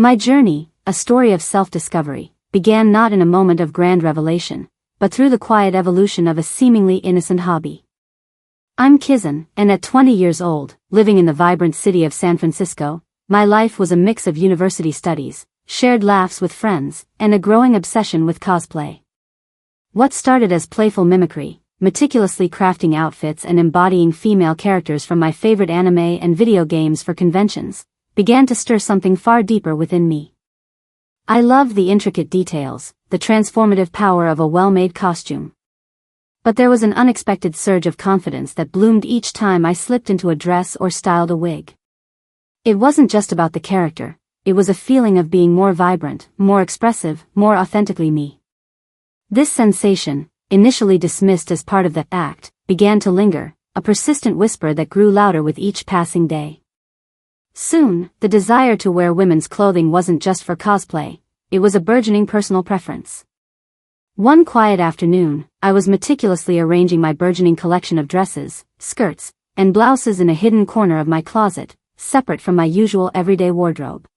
My journey, a story of self-discovery, began not in a moment of grand revelation, but through the quiet evolution of a seemingly innocent hobby. I'm Kizan, and at 20 years old, living in the vibrant city of San Francisco, my life was a mix of university studies, shared laughs with friends, and a growing obsession with cosplay. What started as playful mimicry, meticulously crafting outfits and embodying female characters from my favorite anime and video games for conventions, began to stir something far deeper within me. I loved the intricate details, the transformative power of a well-made costume. But there was an unexpected surge of confidence that bloomed each time I slipped into a dress or styled a wig. It wasn't just about the character, it was a feeling of being more vibrant, more expressive, more authentically me. This sensation, initially dismissed as part of the act, began to linger, a persistent whisper that grew louder with each passing day. Soon, the desire to wear women's clothing wasn't just for cosplay, it was a burgeoning personal preference. One quiet afternoon, I was meticulously arranging my burgeoning collection of dresses, skirts, and blouses in a hidden corner of my closet, separate from my usual everyday wardrobe.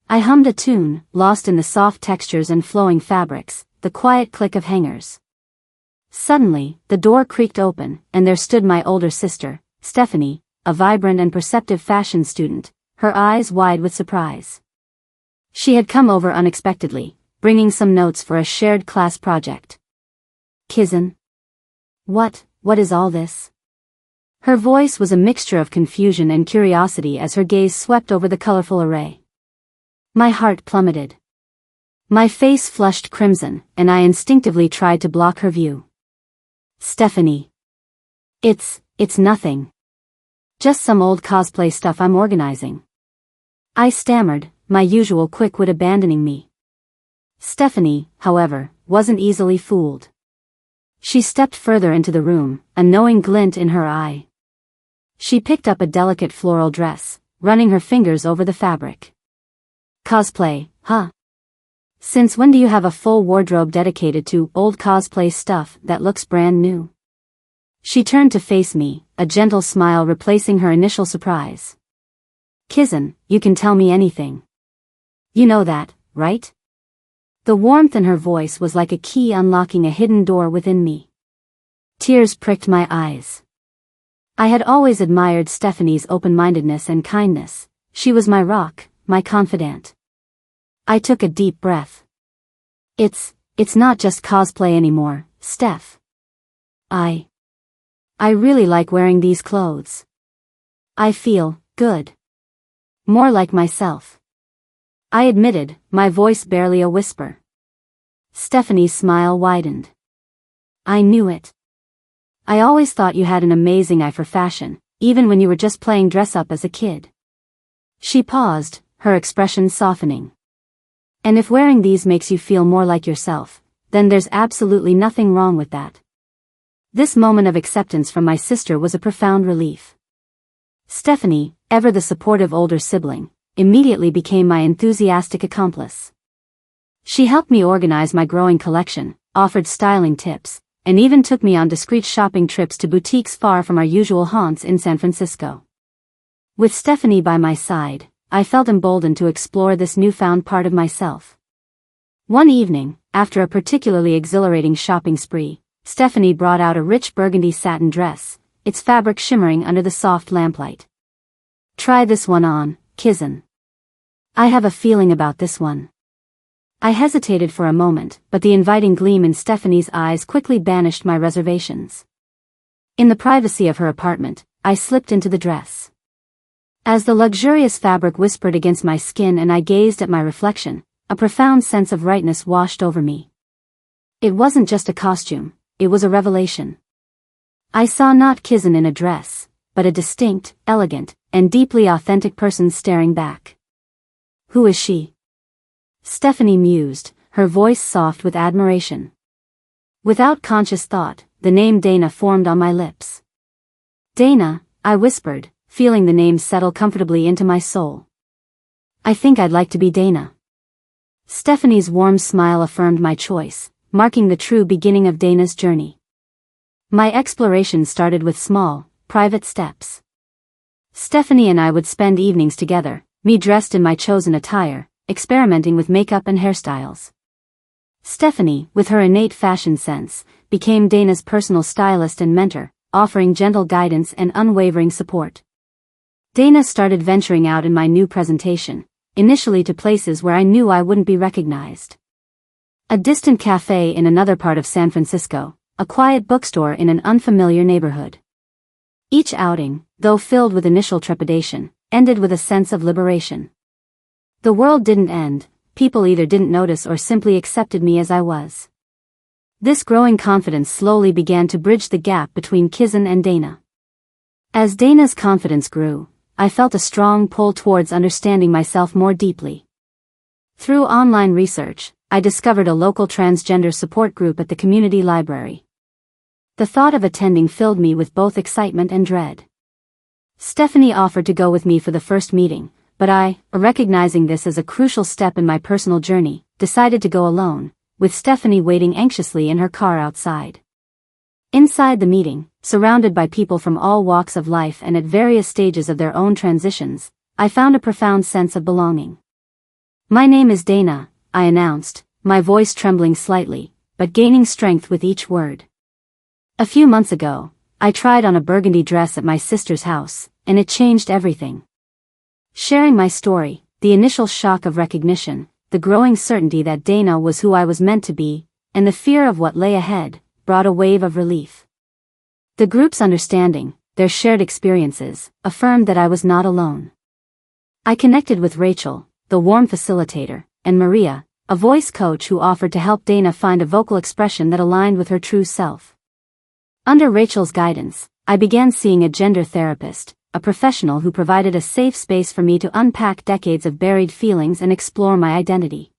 I hummed a tune, lost in the soft textures and flowing fabrics, the quiet click of hangers. Suddenly, the door creaked open, and there stood my older sister, Stephanie, a vibrant and perceptive fashion student, her eyes wide with surprise. She had come over unexpectedly, bringing some notes for a shared class project. Kizan? What is all this? Her voice was a mixture of confusion and curiosity as her gaze swept over the colorful array. My heart plummeted. My face flushed crimson, and I instinctively tried to block her view. Stephanie. It's nothing. Just some old cosplay stuff I'm organizing. I stammered, my usual quick wit abandoning me. Stephanie, however, wasn't easily fooled. She stepped further into the room, a knowing glint in her eye. She picked up a delicate floral dress, running her fingers over the fabric. Cosplay, huh? Since when do you have a full wardrobe dedicated to old cosplay stuff that looks brand new? She turned to face me, a gentle smile replacing her initial surprise. Kizan, you can tell me anything. You know that, right? The warmth in her voice was like a key unlocking a hidden door within me. Tears pricked my eyes. I had always admired Stephanie's open-mindedness and kindness. She was my rock, my confidant. I took a deep breath. It's not just cosplay anymore, Steph. I really like wearing these clothes. I feel good. More like myself. I admitted, my voice barely a whisper. Stephanie's smile widened. I knew it. I always thought you had an amazing eye for fashion, even when you were just playing dress-up as a kid. She paused, her expression softening. And if wearing these makes you feel more like yourself, then there's absolutely nothing wrong with that. This moment of acceptance from my sister was a profound relief. Stephanie, ever the supportive older sibling, immediately became my enthusiastic accomplice. She helped me organize my growing collection, offered styling tips, and even took me on discreet shopping trips to boutiques far from our usual haunts in San Francisco. With Stephanie by my side, I felt emboldened to explore this newfound part of myself. One evening, after a particularly exhilarating shopping spree, Stephanie brought out a rich burgundy satin dress, its fabric shimmering under the soft lamplight. Try this one on, Kizan. I have a feeling about this one. I hesitated for a moment, but the inviting gleam in Stephanie's eyes quickly banished my reservations. In the privacy of her apartment, I slipped into the dress. As the luxurious fabric whispered against my skin and I gazed at my reflection, a profound sense of rightness washed over me. It wasn't just a costume, it was a revelation. I saw not Kizan in a dress, but a distinct, elegant, and deeply authentic person staring back. Who is she? Stephanie mused, her voice soft with admiration. Without conscious thought, the name Dana formed on my lips. Dana, I whispered, feeling the name settle comfortably into my soul. I think I'd like to be Dana. Stephanie's warm smile affirmed my choice, marking the true beginning of Dana's journey. My exploration started with small, private steps. Stephanie and I would spend evenings together, me dressed in my chosen attire, experimenting with makeup and hairstyles. Stephanie, with her innate fashion sense, became Dana's personal stylist and mentor, offering gentle guidance and unwavering support. Dana started venturing out in my new presentation, initially to places where I knew I wouldn't be recognized. A distant cafe in another part of San Francisco, a quiet bookstore in an unfamiliar neighborhood. Each outing, though filled with initial trepidation, ended with a sense of liberation. The world didn't end, people either didn't notice or simply accepted me as I was. This growing confidence slowly began to bridge the gap between Kizan and Dana. As Dana's confidence grew, I felt a strong pull towards understanding myself more deeply. Through online research, I discovered a local transgender support group at the community library. The thought of attending filled me with both excitement and dread. Stephanie offered to go with me for the first meeting, but I, recognizing this as a crucial step in my personal journey, decided to go alone, with Stephanie waiting anxiously in her car outside. Inside the meeting, surrounded by people from all walks of life and at various stages of their own transitions, I found a profound sense of belonging. "My name is Dana," I announced, my voice trembling slightly, but gaining strength with each word. "A few months ago, I tried on a burgundy dress at my sister's house, and it changed everything." Sharing my story, the initial shock of recognition, the growing certainty that Dana was who I was meant to be, and the fear of what lay ahead, brought a wave of relief. The group's understanding, their shared experiences, affirmed that I was not alone. I connected with Rachel, the warm facilitator, and Maria, a voice coach who offered to help Dana find a vocal expression that aligned with her true self. Under Rachel's guidance, I began seeing a gender therapist, a professional who provided a safe space for me to unpack decades of buried feelings and explore my identity.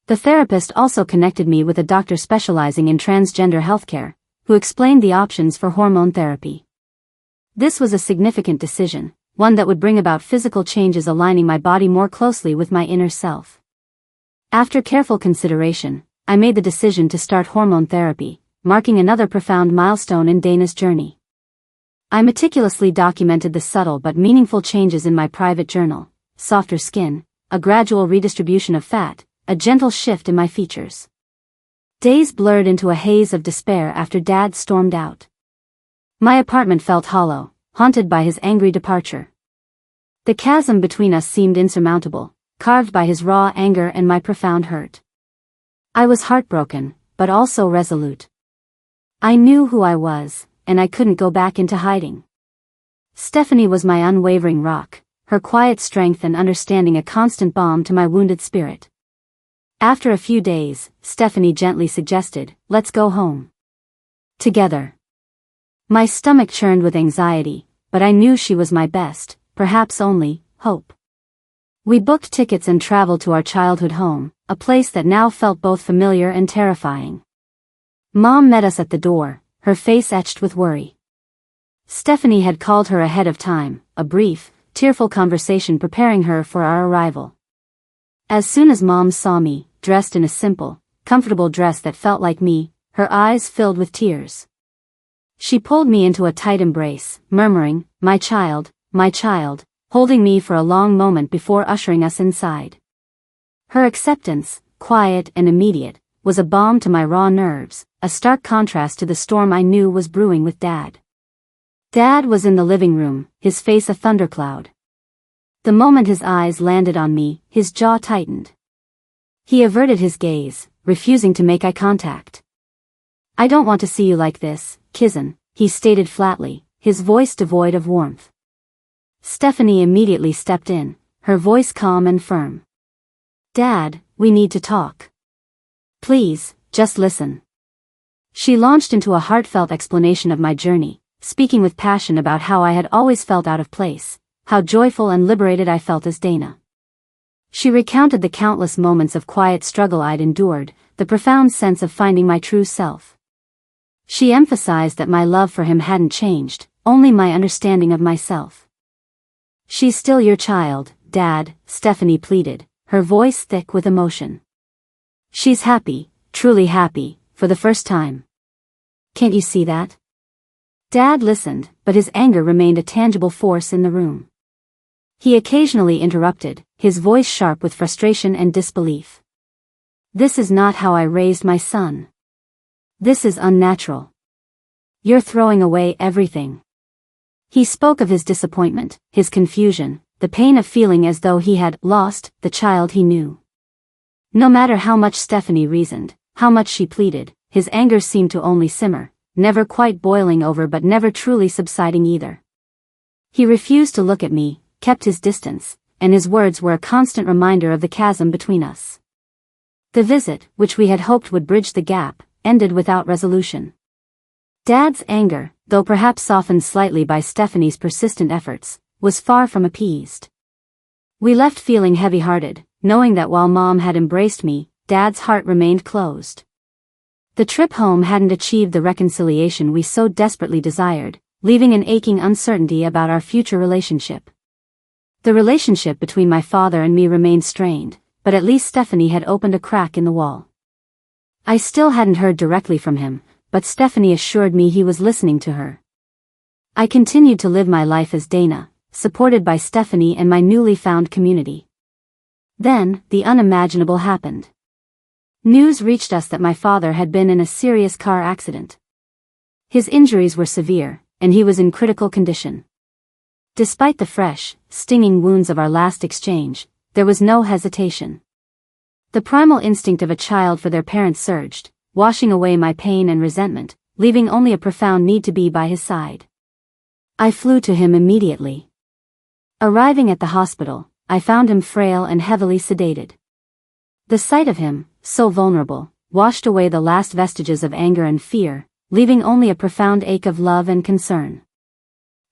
The therapist also connected me with a doctor specializing in transgender healthcare, who explained the options for hormone therapy. This was a significant decision, one that would bring about physical changes aligning my body more closely with my inner self. After careful consideration, I made the decision to start hormone therapy, marking another profound milestone in Dana's journey. I meticulously documented the subtle but meaningful changes in my private journal: softer skin, a gradual redistribution of fat, a gentle shift in my features. Days blurred into a haze of despair after Dad stormed out. My apartment felt hollow, haunted by his angry departure. The chasm between us seemed insurmountable, carved by his raw anger and my profound hurt. I was heartbroken, but also resolute. I knew who I was, and I couldn't go back into hiding. Stephanie was my unwavering rock, her quiet strength and understanding a constant balm to my wounded spirit. After a few days, Stephanie gently suggested, "Let's go home together." My stomach churned with anxiety, but I knew she was my best, perhaps only, hope. We booked tickets and traveled to our childhood home, a place that now felt both familiar and terrifying. Mom met us at the door, her face etched with worry. Stephanie had called her ahead of time, a brief, tearful conversation preparing her for our arrival. As soon as Mom saw me, dressed in a simple, comfortable dress that felt like me, her eyes filled with tears. She pulled me into a tight embrace, murmuring, my child," holding me for a long moment before ushering us inside. Her acceptance, quiet and immediate, was a balm to my raw nerves, a stark contrast to the storm I knew was brewing with Dad. Dad was in the living room, his face a thundercloud. The moment his eyes landed on me, his jaw tightened. He averted his gaze, refusing to make eye contact. "I don't want to see you like this, Kizan," he stated flatly, his voice devoid of warmth. Stephanie immediately stepped in, her voice calm and firm. "Dad, we need to talk. Please, just listen." She launched into a heartfelt explanation of my journey, speaking with passion about how I had always felt out of place, how joyful and liberated I felt as Dana. She recounted the countless moments of quiet struggle I'd endured, the profound sense of finding my true self. She emphasized that my love for him hadn't changed, only my understanding of myself. "She's still your child, Dad," Stephanie pleaded, her voice thick with emotion. "She's happy, truly happy, for the first time. Can't you see that?" Dad listened, but his anger remained a tangible force in the room. He occasionally interrupted, his voice sharp with frustration and disbelief. "This is not how I raised my son. This is unnatural. You're throwing away everything." He spoke of his disappointment, his confusion, the pain of feeling as though he had lost the child he knew. No matter how much Stephanie reasoned, how much she pleaded, his anger seemed to only simmer, never quite boiling over but never truly subsiding either. He refused to look at me, kept his distance, and his words were a constant reminder of the chasm between us. The visit, which we had hoped would bridge the gap, ended without resolution. Dad's anger, though perhaps softened slightly by Stephanie's persistent efforts, was far from appeased. We left feeling heavy-hearted, knowing that while Mom had embraced me, Dad's heart remained closed. The trip home hadn't achieved the reconciliation we so desperately desired, leaving an aching uncertainty about our future relationship. The relationship between my father and me remained strained, but at least Stephanie had opened a crack in the wall. I still hadn't heard directly from him, but Stephanie assured me he was listening to her. I continued to live my life as Dana, supported by Stephanie and my newly found community. Then, the unimaginable happened. News reached us that my father had been in a serious car accident. His injuries were severe, and he was in critical condition. Despite the fresh, stinging wounds of our last exchange, there was no hesitation. The primal instinct of a child for their parent surged, washing away my pain and resentment, leaving only a profound need to be by his side. I flew to him immediately. Arriving at the hospital, I found him frail and heavily sedated. The sight of him, so vulnerable, washed away the last vestiges of anger and fear, leaving only a profound ache of love and concern.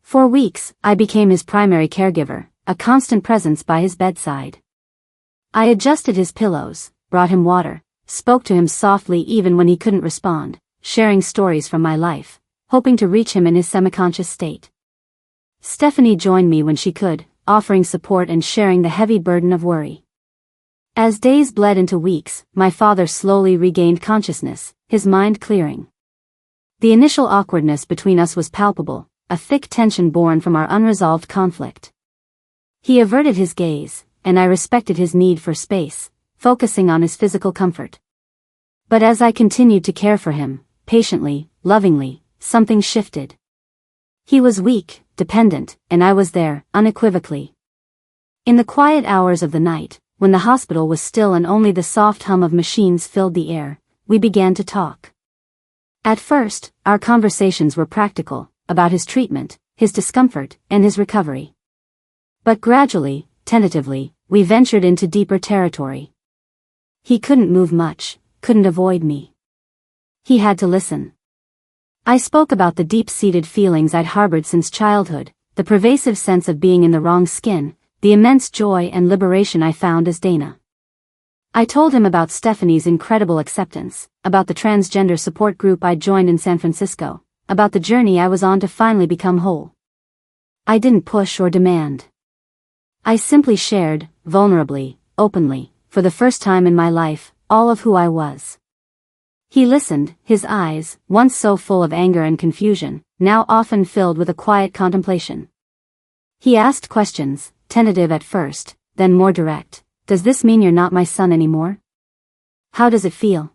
For weeks, I became his primary caregiver, a constant presence by his bedside. I adjusted his pillows, brought him water, spoke to him softly even when he couldn't respond, sharing stories from my life, hoping to reach him in his semi-conscious state. Stephanie joined me when she could, offering support and sharing the heavy burden of worry. As days bled into weeks, my father slowly regained consciousness, his mind clearing. The initial awkwardness between us was palpable, a thick tension born from our unresolved conflict. He averted his gaze, and I respected his need for space, focusing on his physical comfort. But as I continued to care for him, patiently, lovingly, something shifted. He was weak, dependent, and I was there, unequivocally. In the quiet hours of the night, when the hospital was still and only the soft hum of machines filled the air, we began to talk. At first, our conversations were practical, about his treatment, his discomfort, and his recovery. But gradually, tentatively, we ventured into deeper territory. He couldn't move much, couldn't avoid me. He had to listen. I spoke about the deep-seated feelings I'd harbored since childhood, the pervasive sense of being in the wrong skin, the immense joy and liberation I found as Dana. I told him about Stephanie's incredible acceptance, about the transgender support group I'd joined in San Francisco, about the journey I was on to finally become whole. I didn't push or demand. I simply shared, vulnerably, openly, for the first time in my life, all of who I was. He listened, his eyes, once so full of anger and confusion, now often filled with a quiet contemplation. He asked questions, tentative at first, then more direct. Does this mean you're not my son anymore? How does it feel?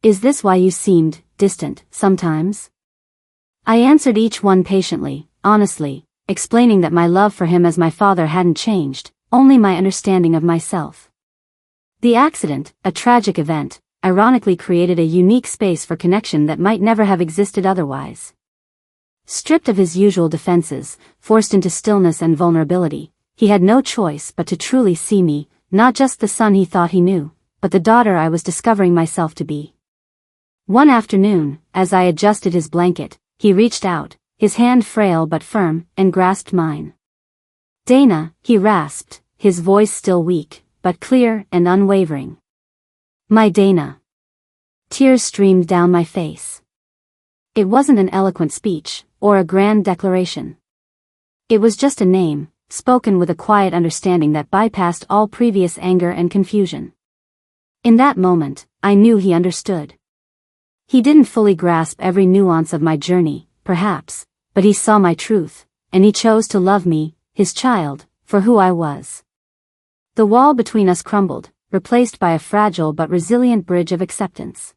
Is this why you seemed distant sometimes? I answered each one patiently, honestly, explaining that my love for him as my father hadn't changed, only my understanding of myself. The accident, a tragic event, ironically created a unique space for connection that might never have existed otherwise. Stripped of his usual defenses, forced into stillness and vulnerability, he had no choice but to truly see me, not just the son he thought he knew, but the daughter I was discovering myself to be. One afternoon, as I adjusted his blanket, he reached out, his hand frail but firm, and grasped mine. "Dana," he rasped, his voice still weak, but clear and unwavering. "My Dana." Tears streamed down my face. It wasn't an eloquent speech, or a grand declaration. It was just a name, spoken with a quiet understanding that bypassed all previous anger and confusion. In that moment, I knew he understood. He didn't fully grasp every nuance of my journey, perhaps, but he saw my truth, and he chose to love me, his child, for who I was. The wall between us crumbled, replaced by a fragile but resilient bridge of acceptance.